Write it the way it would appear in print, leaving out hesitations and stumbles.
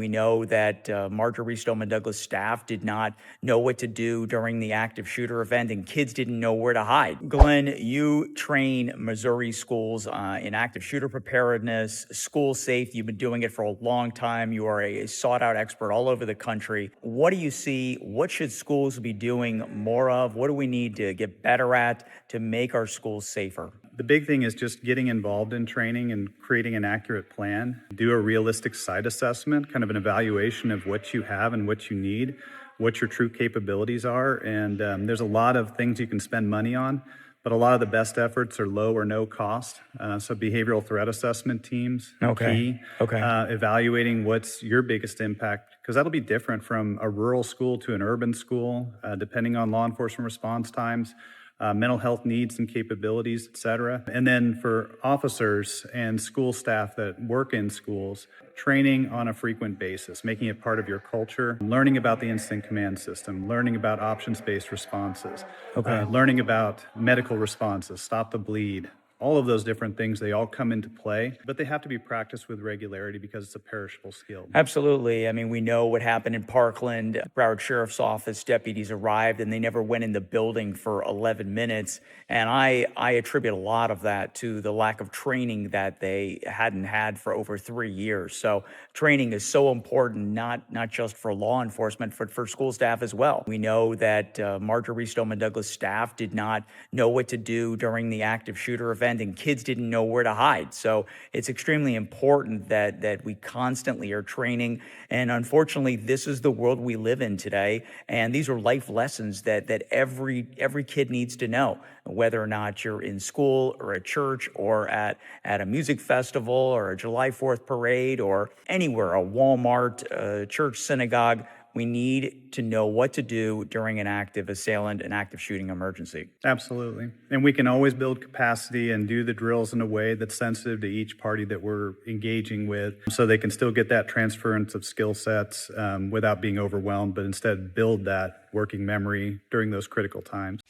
We know that Marjory Stoneman Douglas staff did not know what to do during the active shooter event, and kids didn't know where to hide. Glenn, you train Missouri schools in active shooter preparedness, school safety. You've been doing it for a long time. You are a sought-out expert all over the country. What do you see? What should schools be doing more of? What do we need to get better at to make our schools safer? The big thing is just getting involved in training and creating an accurate plan. Do a realistic site assessment, kind of an evaluation of what you have and what you need, what your true capabilities are. And there's a lot of things you can spend money on, but a lot of the best efforts are low or no cost. So behavioral threat assessment teams, key. Evaluating what's your biggest impact, because that'll be different from a rural school to an urban school, depending on law enforcement response times. Mental health needs and capabilities, et cetera. And then for officers and school staff that work in schools, training on a frequent basis, making it part of your culture, learning about the incident command system, learning about options-based responses, learning about medical responses, stop the bleed. All of those different things, they all come into play, but they have to be practiced with regularity because it's a perishable skill. Absolutely. I mean, we know what happened in Parkland. Broward Sheriff's office deputies arrived and they never went in the building for 11 minutes. And I attribute a lot of that to the lack of training that they hadn't had for over 3 years. So training is so important, not just for law enforcement, but for school staff as well. We know that Marjory Stoneman Douglas staff did not know what to do during the active shooter event, and kids didn't know where to hide. So it's extremely important that we constantly are training. And unfortunately, this is the world we live in today. And these are life lessons that every kid needs to know, whether or not you're in school or at church or at a music festival or a July 4th parade or anywhere, a Walmart, a church, synagogue. We need to know what to do during an active assailant, an active shooting emergency. Absolutely. And we can always build capacity and do the drills in a way that's sensitive to each party that we're engaging with, so they can still get that transference of skill sets without being overwhelmed, but instead build that working memory during those critical times.